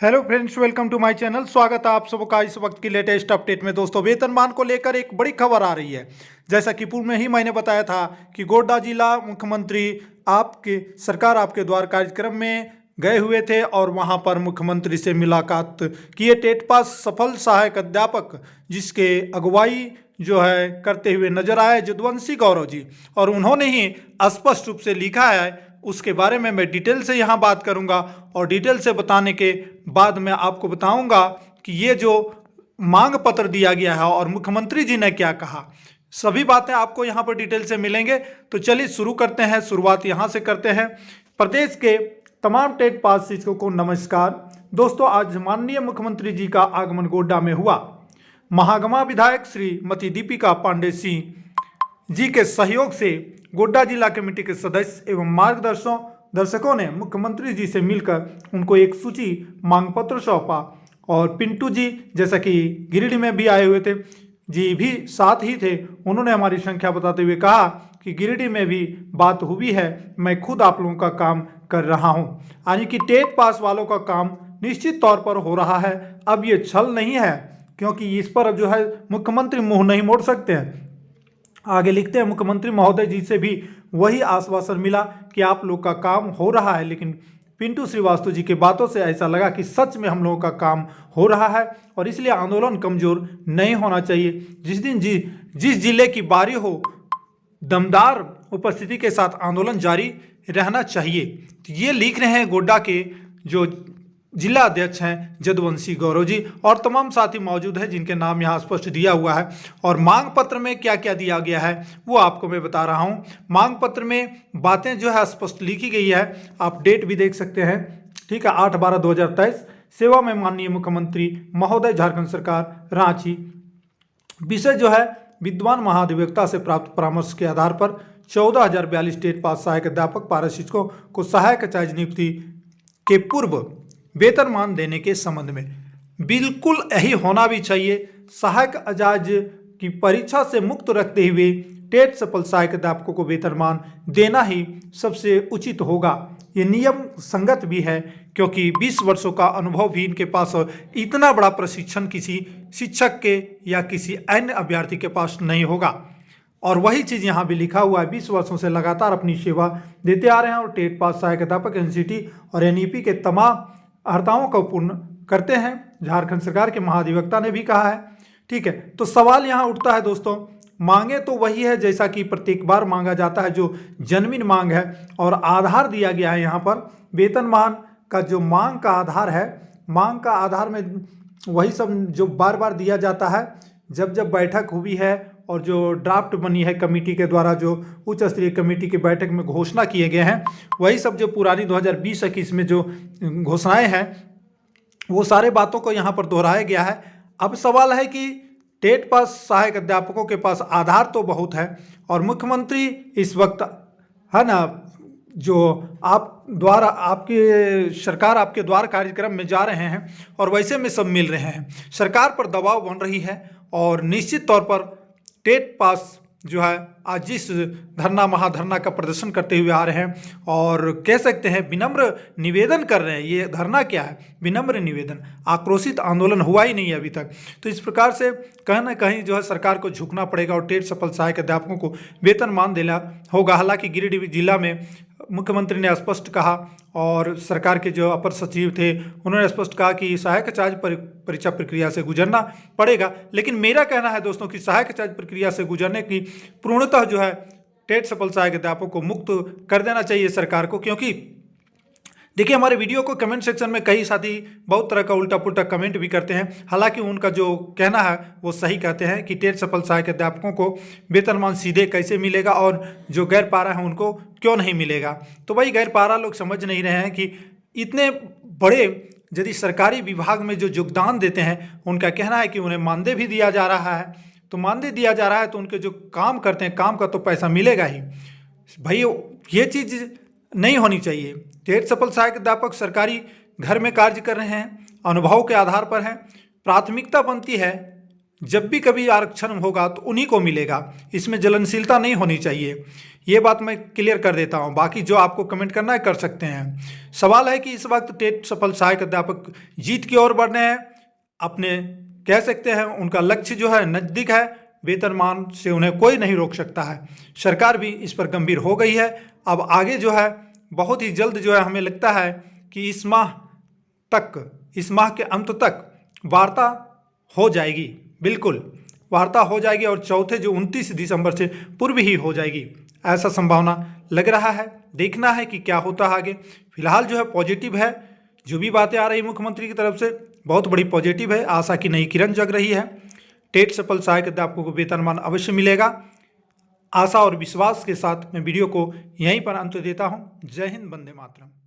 Hello friends, welcome to my channel. स्वागत है आप सबका इस वक्त की लेटेस्ट अपडेट में। दोस्तों, वेतनमान को लेकर एक बड़ी खबर आ रही है। जैसा कि पूर्व में ही मैंने बताया था कि गोड्डा जिला मुख्यमंत्री आपके सरकार आपके द्वार कार्यक्रम में गए हुए थे और वहां पर मुख्यमंत्री से मुलाकात किए टेट पास सफल सहायक अध्यापक, जिसके अगुवाई जो है करते हुए नजर आए जदुवंशी गौरव जी। और उन्होंने ही स्पष्ट रूप से लिखा है, उसके बारे में मैं डिटेल से यहाँ बात करूँगा और डिटेल से बताने के बाद मैं आपको बताऊंगा कि ये जो मांग पत्र दिया गया है और मुख्यमंत्री जी ने क्या कहा, सभी बातें आपको यहाँ पर डिटेल से मिलेंगे। तो चलिए शुरू करते हैं। शुरुआत यहाँ से करते हैं। प्रदेश के तमाम टेट पास शिक्षकों को नमस्कार। दोस्तों, आज माननीय मुख्यमंत्री जी का आगमन गोड्डा में हुआ। महागमा विधायक श्रीमती दीपिका पांडे सिंह जी के सहयोग से गोड्डा जिला कमेटी के सदस्य एवं दर्शकों ने मुख्यमंत्री जी से मिलकर उनको एक सूची मांग पत्र सौंपा। और पिंटू जी, जैसा कि गिरिडीह में भी आए हुए थे, जी भी साथ ही थे। उन्होंने हमारी संख्या बताते हुए कहा कि गिरिडीह में भी बात हुई है, मैं खुद आप लोगों का काम कर रहा हूं। यानी कि टेट पास वालों का काम निश्चित तौर पर हो रहा है। अब ये छल नहीं है, क्योंकि इस पर अब जो है मुख्यमंत्री मुंह नहीं मोड़ सकते हैं। आगे लिखते हैं, मुख्यमंत्री महोदय जी से भी वही आश्वासन मिला कि आप लोग का काम हो रहा है। लेकिन पिंटू श्रीवास्तव जी की बातों से ऐसा लगा कि सच में हम लोगों का काम हो रहा है और इसलिए आंदोलन कमजोर नहीं होना चाहिए। जिस जिले की बारी हो, दमदार उपस्थिति के साथ आंदोलन जारी रहना चाहिए। तो ये लिख रहे हैं गोड्डा के जो जिला अध्यक्ष हैं जदुवंशी गौरव जी, और तमाम साथी मौजूद हैं जिनके नाम यहाँ स्पष्ट दिया हुआ है। और मांग पत्र में क्या क्या दिया गया है वो आपको मैं बता रहा हूँ। मांग पत्र में बातें जो है स्पष्ट लिखी गई है, आप डेट भी देख सकते हैं। ठीक है, 8/12/2023। सेवा में माननीय मुख्यमंत्री महोदय, झारखंड सरकार, रांची। विषय जो है, विद्वान महाधिवक्ता से प्राप्त परामर्श के आधार पर 14,042 टेट पास सहायक अध्यापक पारा शिक्षकों को सहायक आचार्य नियुक्ति के पूर्व वेतनमान देने के संबंध में। बिल्कुल यही होना भी चाहिए। सहायक आचार्य की परीक्षा से मुक्त रखते हुए टेट सफल सहायक अध्यापकों को वेतनमान देना ही सबसे उचित होगा। ये नियम संगत भी है, क्योंकि 20 वर्षों का अनुभव भी इनके पास और इतना बड़ा प्रशिक्षण किसी शिक्षक के या किसी अन्य अभ्यर्थी के पास नहीं होगा। और वही चीज़ यहाँ भी लिखा हुआ है, 20 वर्षों से लगातार अपनी सेवा देते आ रहे हैं और टेट पास सहायक अध्यापक एनसीटी और एनईपी के तमाम अर्हताओं को पूर्ण करते हैं, झारखंड सरकार के महाधिवक्ता ने भी कहा है। ठीक है, तो सवाल यहाँ उठता है दोस्तों, मांगे तो वही है जैसा कि प्रत्येक बार मांगा जाता है, जो जन्मीन मांग है। और आधार दिया गया है यहाँ पर वेतनमान का, जो मांग का आधार है। मांग का आधार में वही सब जो बार बार दिया जाता है, जब बैठक हुई है और जो ड्राफ्ट बनी है कमेटी के द्वारा, जो उच्च स्तरीय कमेटी की बैठक में घोषणा किए गए हैं, वही सब जो पुरानी 2020-21 में जो घोषणाएं हैं, वो सारे बातों को यहाँ पर दोहराया गया है। अब सवाल है कि टेट पास सहायक अध्यापकों के पास आधार तो बहुत है और मुख्यमंत्री इस वक्त है ना, जो आपके सरकार आपके द्वार कार्यक्रम में जा रहे हैं और वैसे में सब मिल रहे हैं। सरकार पर दबाव बन रही है और निश्चित तौर पर टेट पास जो है आज जिस धरना महाधरना का प्रदर्शन करते हुए आ रहे हैं, और कह सकते हैं विनम्र निवेदन कर रहे हैं। ये धरना क्या है? विनम्र निवेदन। आक्रोशित आंदोलन हुआ ही नहीं है अभी तक। तो इस प्रकार से कहीं ना कहीं जो है सरकार को झुकना पड़ेगा और टेट सफल सहायक अध्यापकों को वेतनमान देना होगा। हालांकि गिरिडीह जिला में मुख्यमंत्री ने स्पष्ट कहा और सरकार के जो अपर सचिव थे उन्होंने स्पष्ट कहा कि सहायक आचार्य परीक्षा प्रक्रिया से गुजरना पड़ेगा। लेकिन मेरा कहना है दोस्तों कि सहायक आचार्य प्रक्रिया से गुजरने की पूर्णतः जो है टेट सफल सहायक अध्यापकों को मुक्त कर देना चाहिए सरकार को। क्योंकि देखिए, हमारे वीडियो को कमेंट सेक्शन में कई साथी बहुत तरह का उल्टा पुल्टा कमेंट भी करते हैं। हालांकि उनका जो कहना है वो सही कहते हैं कि टेट सफल सहायक अध्यापकों को वेतनमान सीधे कैसे मिलेगा और जो गैर पारा हैं उनको क्यों नहीं मिलेगा। तो भाई, गैर पारा लोग समझ नहीं रहे हैं कि इतने बड़े यदि सरकारी विभाग में जो योगदान देते हैं, उनका कहना है कि उन्हें मानदेय भी दिया जा रहा है। तो मानदेय दिया जा रहा है तो उनके जो काम करते हैं, काम का तो पैसा मिलेगा ही। भाई, ये चीज़ नहीं होनी चाहिए। टेट सफल सहायक अध्यापक सरकारी घर में कार्य कर रहे हैं, अनुभव के आधार पर हैं। प्राथमिकता बनती है जब भी कभी आरक्षण होगा तो उन्हीं को मिलेगा, इसमें जलनशीलता नहीं होनी चाहिए। ये बात मैं क्लियर कर देता हूँ। बाकी जो आपको कमेंट करना है कर सकते हैं। सवाल है कि इस वक्त टेट सफल सहायक अध्यापक जीत की ओर बढ़ रहे हैं, अपने कह सकते हैं उनका लक्ष्य जो है नज़दीक है, वेतनमान से उन्हें कोई नहीं रोक सकता है। सरकार भी इस पर गंभीर हो गई है। अब आगे जो है बहुत ही जल्द जो है हमें लगता है कि इस माह के अंत तक वार्ता हो जाएगी, बिल्कुल वार्ता हो जाएगी और चौथे जो 29 दिसंबर से पूर्व ही हो जाएगी, ऐसा संभावना लग रहा है। देखना है कि क्या होता है आगे। फिलहाल जो है पॉजिटिव है, जो भी बातें आ रही मुख्यमंत्री की तरफ से बहुत बड़ी पॉजिटिव है। आशा की नई किरण जग रही है। टेट सफल सहायक अध्यापकों को वेतनमान अवश्य मिलेगा। आशा और विश्वास के साथ मैं वीडियो को यहीं पर अंत देता हूँ। जय हिंद, वंदे मातरम।